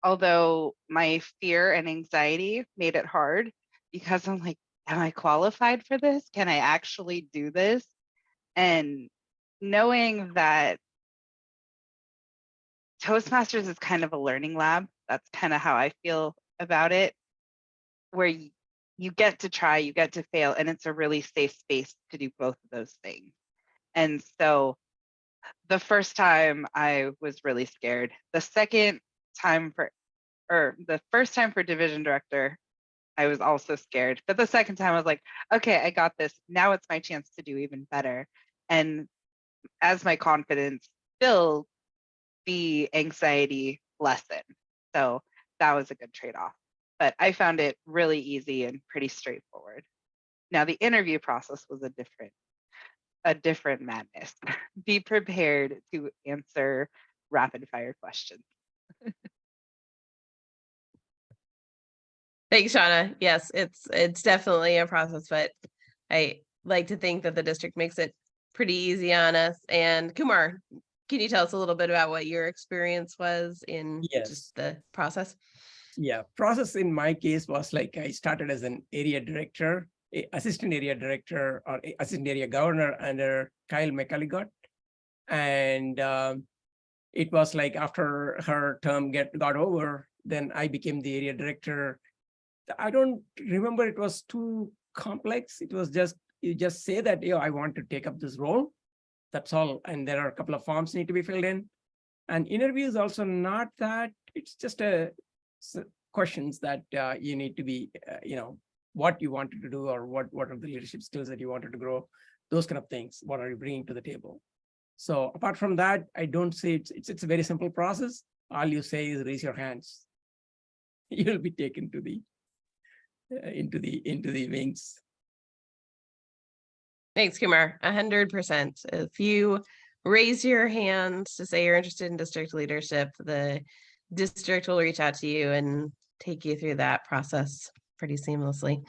although my fear and anxiety made it hard, because I'm like, am I qualified for this? Can I actually do this? And knowing that Toastmasters is kind of a learning lab, that's kind of how I feel about it, where you get to try, you get to fail, and it's a really safe space to do both of those things. And so the first time I was really scared. The first time for division director, I was also scared. But the second time I was like, okay, I got this. Now it's my chance to do even better. And as my confidence built, the anxiety lessened. So that was a good trade-off. But I found it really easy and pretty straightforward. Now the interview process was a different madness. Be prepared to answer rapid fire questions. Thanks, Shauna. Yes, it's definitely a process, but I like to think that the district makes it pretty easy on us. And Kumar, can you tell us a little bit about what your experience was in Yes. just the process? Yeah, process in my case was like I started as an area director, assistant area director or assistant area governor under Kyle McCulligott. And it was like after her term got over, then I became the area director. I don't remember it was too complex. It was just, you just say that, I want to take up this role. That's all. And there are a couple of forms need to be filled in. And interview is also not that, it's just questions that you need to be, what you wanted to do or what are the leadership skills that you wanted to grow, those kind of things. What are you bringing to the table? So apart from that, I don't say it's a very simple process. All you say is raise your hands. You'll be taken to the into the wings. Thanks, Kumar. 100%. If you raise your hand to say you're interested in district leadership, the district will reach out to you and take you through that process pretty seamlessly.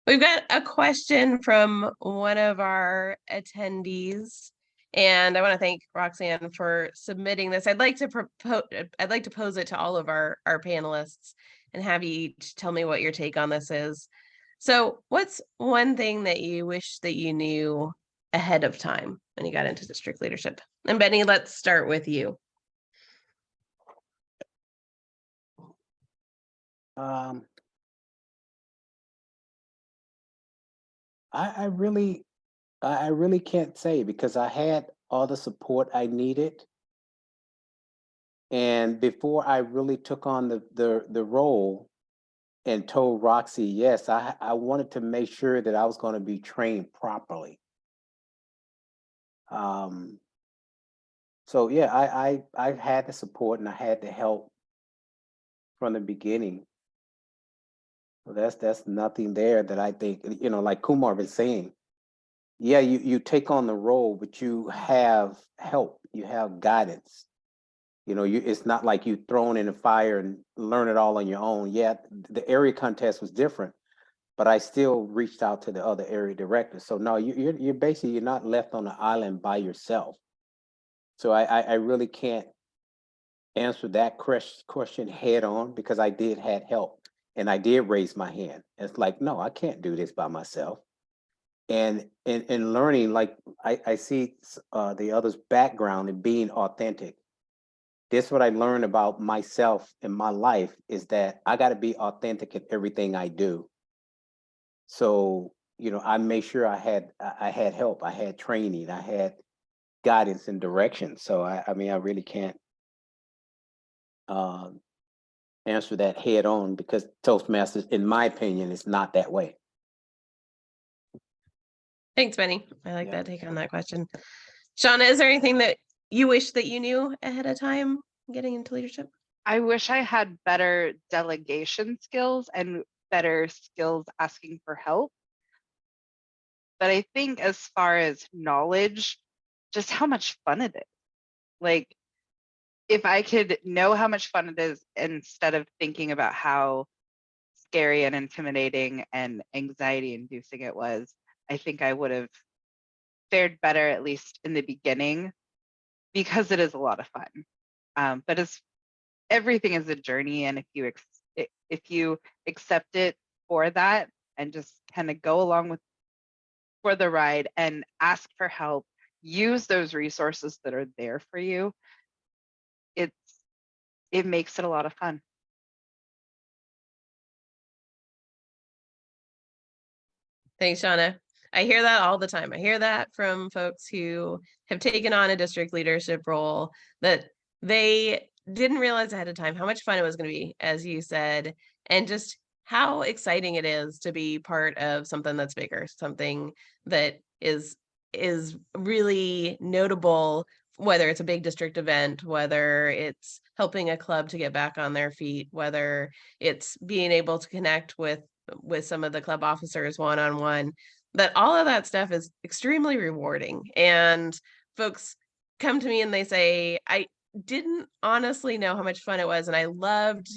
We've got a question from one of our attendees, and I want to thank Roxanne for submitting this. I'd like to pose it to all of our panelists and have you each tell me what your take on this is. So what's one thing that you wish that you knew ahead of time when you got into district leadership? And Benny, let's start with you. I really can't say because I had all the support I needed. And before I really took on the role and told Roxy, yes, I wanted to make sure that I was going to be trained properly. So yeah, I had the support and I had the help from the beginning. So that's nothing there that I think, like Kumar was saying, yeah, you take on the role, but you have help, you have guidance. It's not like you thrown in the fire and learn it all on your own. Yeah, the area contest was different, but I still reached out to the other area directors. So no, you're basically, you're not left on the island by yourself. So I really can't answer that question head on because I did have help and I did raise my hand. It's like, no, I can't do this by myself. And in learning, like I see the other's background and being authentic. This what I learned about myself in my life is that I got to be authentic in everything I do. So, I made sure I had help, I had training, I had guidance and direction. So I mean, I really can't answer that head on because Toastmasters, in my opinion, is not that way. Thanks, Benny. I like Yeah. that take on that question. Shauna, is there anything that you wish that you knew ahead of time getting into leadership? I wish I had better delegation skills and better skills asking for help. But I think as far as knowledge, just how much fun it is. Like, if I could know how much fun it is instead of thinking about how scary and intimidating and anxiety inducing it was, I think I would have fared better, at least in the beginning, because it is a lot of fun. But everything is a journey, and if you accept it for that and just kind of go along for the ride and ask for help, use those resources that are there for you, it makes it a lot of fun. Thanks, Shauna. I hear that all the time. I hear that from folks who have taken on a district leadership role that they didn't realize ahead of time how much fun it was going to be, as you said, and just how exciting it is to be part of something that's bigger, something that is really notable, whether it's a big district event, whether it's helping a club to get back on their feet, whether it's being able to connect with with some of the club officers one-on-one, that all of that stuff is extremely rewarding. And folks come to me and they say, I didn't honestly know how much fun it was. And I loved,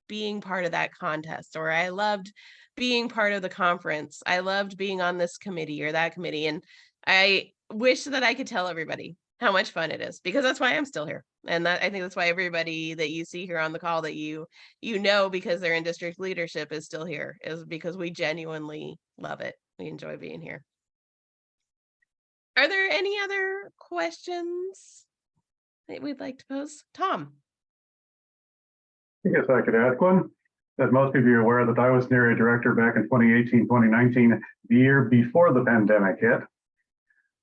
being part of that contest, or I loved being part of the conference. I loved being on this committee or that committee. And I wish that I could tell everybody how much fun it is, because that's why I'm still here. And I think that's why everybody that you see here on the call that because they're in district leadership is still here, is because we genuinely love it. We enjoy being here. Are there any other questions that we'd like to pose? Tom? I guess I could ask one. As most of you are aware that I was an area director back in 2018, 2019, the year before the pandemic hit.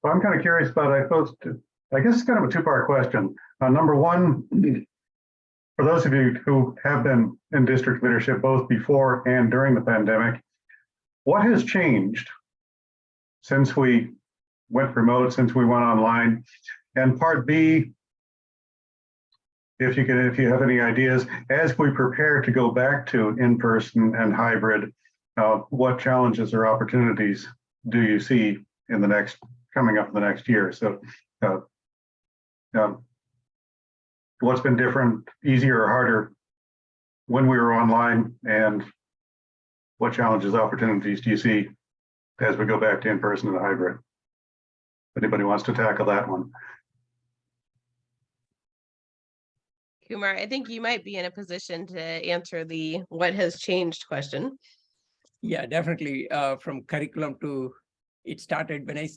So I'm kind of curious about, I guess it's kind of a two-part question. Number one, for those of you who have been in district leadership both before and during the pandemic, what has changed since we went remote, since we went online? And part B, if you have any ideas, as we prepare to go back to in-person and hybrid, what challenges or opportunities do you see coming up in the next year? So what's been different, easier or harder when we were online, and what challenges, opportunities do you see as we go back to in-person and hybrid? If anybody wants to tackle that one. Kumar, I think you might be in a position to answer the what has changed question. Yeah, definitely. From curriculum to, it started when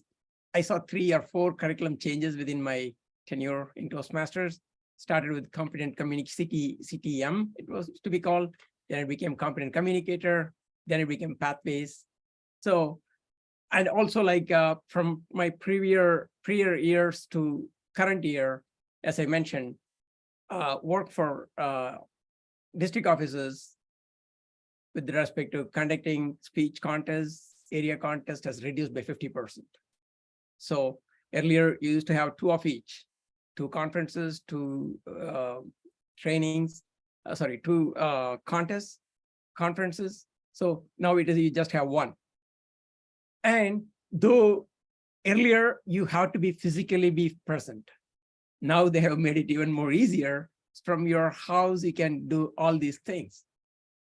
I saw 3 or 4 curriculum changes within my tenure in Toastmasters. Started with competent communicator, CTM, it was to be called. Then it became competent communicator. Then it became pathways. So, and also like from my prior years to current year, as I mentioned, work for district offices with respect to conducting speech contests, area contest has reduced by 50%. So earlier you used to have 2 of each, 2 conferences, 2 trainings, 2 conferences. So now you just have 1. And though earlier you have to be physically present, now they have made it even more easier. From your house, you can do all these things.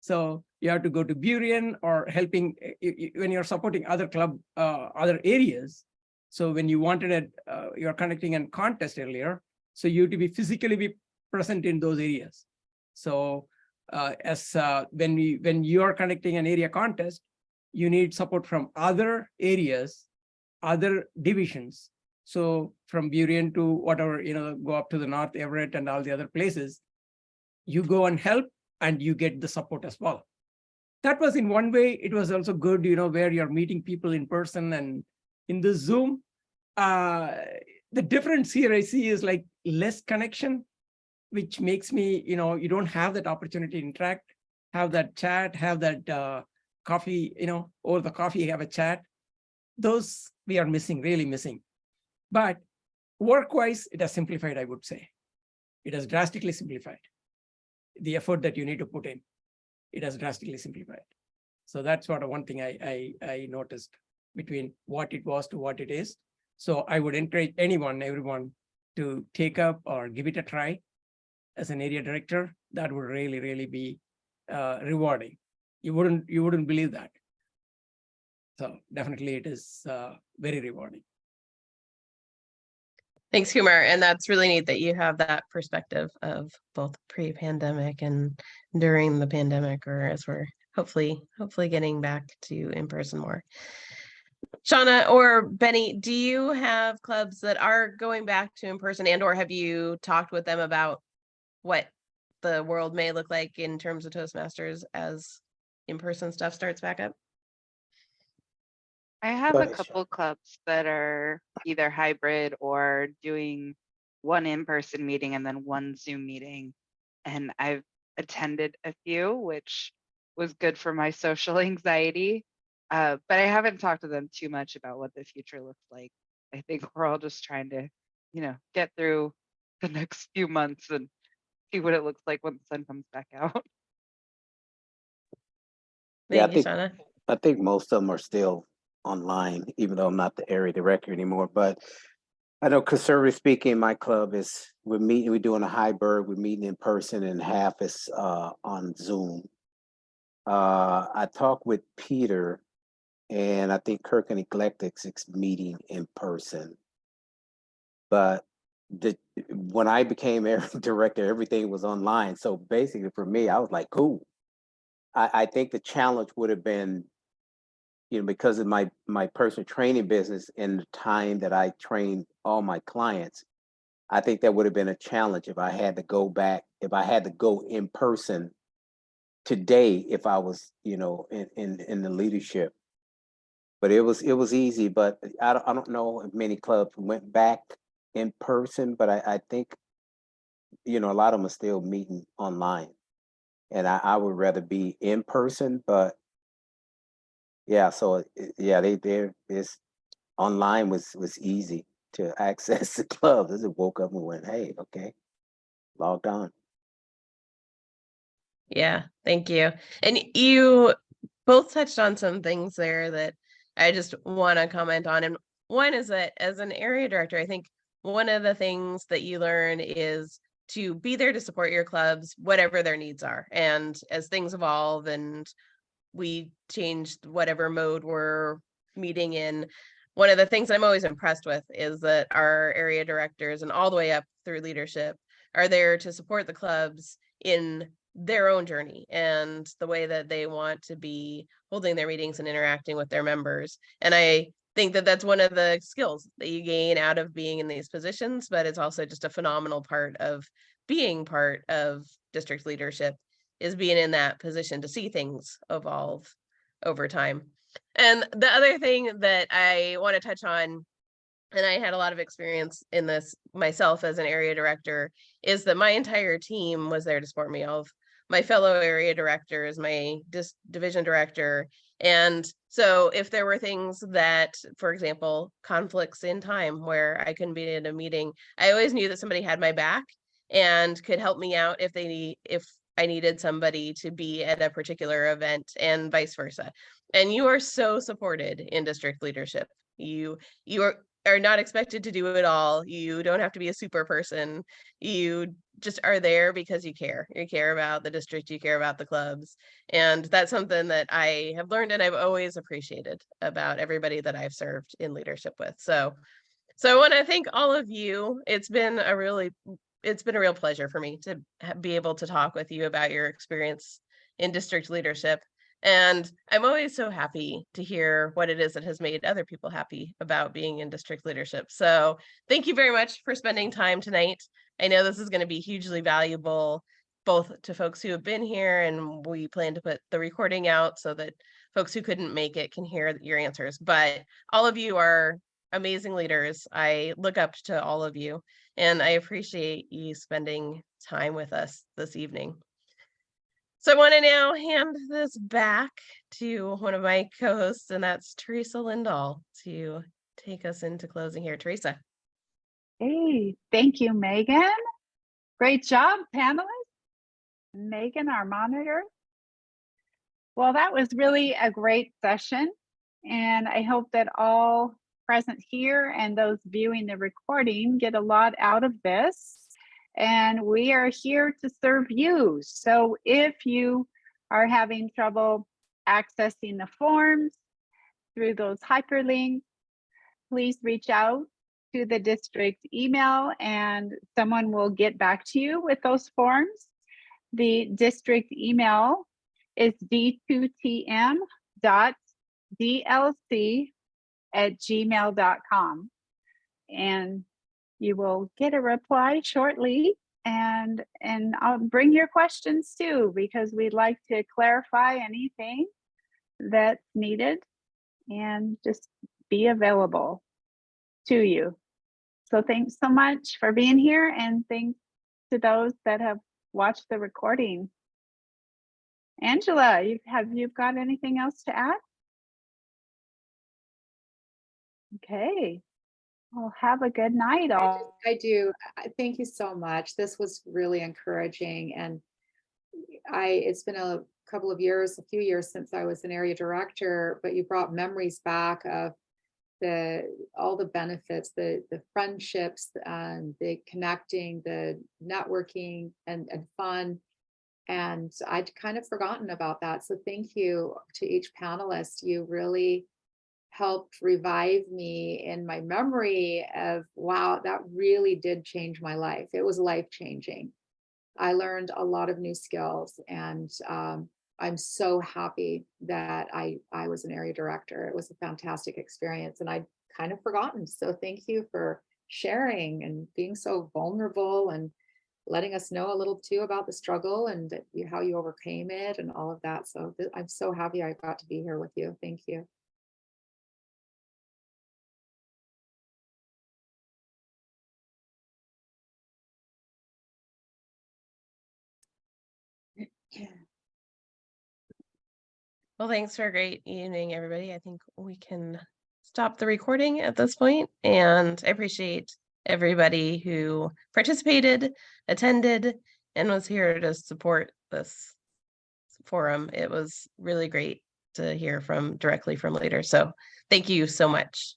So you have to go to Burien or helping when you're supporting other club, other areas. So when you wanted you're conducting a contest earlier, so you have to be physically present in those areas. So when you are conducting an area contest, you need support from other areas, other divisions. So from Burien to whatever, go up to the North Everett and all the other places, you go and help and you get the support as well. That was in one way. It was also good, where you're meeting people in person and in the Zoom. The difference here I see is like less connection, which makes me, you don't have that opportunity to interact, have that chat, have that coffee, over the coffee, have a chat. Those we are missing, really missing. But work-wise, it has simplified, I would say. It has drastically simplified. The effort that you need to put in, it has drastically simplified. So that's one thing I noticed between what it was to what it is. So I would encourage everyone to take up or give it a try as an area director. That would really, really be rewarding. You wouldn't believe that. So definitely it is very rewarding. Thanks, Kumar. And that's really neat that you have that perspective of both pre-pandemic and during the pandemic, or as we're hopefully getting back to in person more. Shauna or Benny, do you have clubs that are going back to in person, and or have you talked with them about what the world may look like in terms of Toastmasters as in-person stuff starts back up? I have Go a ahead, couple clubs that are either hybrid or doing one in-person meeting and then one Zoom meeting. And I've attended a few, which was good for my social anxiety. But I haven't talked to them too much about what the future looks like. I think we're all just trying to, get through the next few months and see what it looks like when the sun comes back out. Yeah, I Thank you, think Shauna. I think most of them are still online, even though I'm not the area director anymore. But I know conservative speaking, my club is we're doing a hybrid, we're meeting in person and half is on Zoom. I talked with Peter and I think Kirk and Eclectics is meeting in person. But when I became area director, everything was online. So basically for me, I was like, cool. I think the challenge would have been, because of my personal training business and the time that I trained all my clients, I think that would have been a challenge if I had to go back, if I had to go in person today, if I was, in the leadership. But it was easy, but I don't know if many clubs went back in person, but I think, a lot of them are still meeting online. And I would rather be in person, but yeah, so yeah, it's online was easy to access the club. I just woke up and went, hey, okay, logged on. Yeah, thank you. And you both touched on some things there that I just want to comment on. And one is that as an area director, I think one of the things that you learn is to be there to support your clubs, whatever their needs are. And as things evolve and we changed whatever mode we're meeting in, one of the things I'm always impressed with is that our area directors and all the way up through leadership are there to support the clubs in their own journey and the way that they want to be holding their meetings and interacting with their members. And I think that that's one of the skills that you gain out of being in these positions, but it's also just a phenomenal part of being part of district leadership, is being in that position to see things evolve over time. And the other thing that I want to touch on, and I had a lot of experience in this myself as an area director, is that my entire team was there to support me. All of my fellow area directors, my division director. And so if there were things that, for example, conflicts in time where I couldn't be in a meeting, I always knew that somebody had my back and could help me out if I needed somebody to be at a particular event, and vice versa. And you are so supported in district leadership. You are not expected to do it all. You don't have to be a super person. You just are there because you care. You care about the district, you care about the clubs. And that's something that I have learned and I've always appreciated about everybody that I've served in leadership with. So I want to thank all of you. It's been a real pleasure for me to be able to talk with you about your experience in district leadership. And I'm always so happy to hear what it is that has made other people happy about being in district leadership. So thank you very much for spending time tonight. I know this is going to be hugely valuable, both to folks who have been here, and we plan to put the recording out so that folks who couldn't make it can hear your answers. But all of you are amazing leaders. I look up to all of you, and I appreciate you spending time with us this evening. So I want to now hand this back to one of my co-hosts, and that's Teresa Lindahl, to take us into closing here. Teresa. Hey, thank you, Megan. Great job, panelists. Megan, our monitor. Well, that was really a great session, and I hope that all present here and those viewing the recording get a lot out of this. And we are here to serve you. So if you are having trouble accessing the forms through those hyperlinks, please reach out to the district email and someone will get back to you with those forms. The district email is d2tm.dlc@gmail.com. And you will get a reply shortly, and I'll bring your questions too, because we'd like to clarify anything that's needed and just be available to you. So thanks so much for being here, and thanks to those that have watched the recording. Angela, have you got anything else to add? Okay. Well, have a good night all. I do. Thank you so much. This was really encouraging, and it's been a couple of years, a few years since I was an area director, but you brought memories back of all the benefits, the friendships, the connecting, the networking and fun. And I'd kind of forgotten about that. So thank you to each panelist. You really helped revive me in my memory of, wow, that really did change my life. It was life-changing. I learned a lot of new skills, and I'm so happy that I was an area director. It was a fantastic experience, and I'd kind of forgotten. So thank you for sharing and being so vulnerable and letting us know a little too about the struggle and how you overcame it and all of that. So I'm so happy I got to be here with you. Thank you. Well, thanks for a great evening, everybody. I think we can stop the recording at this point, and I appreciate everybody who participated, attended, and was here to support this forum. It was really great to hear directly from leaders. So thank you so much.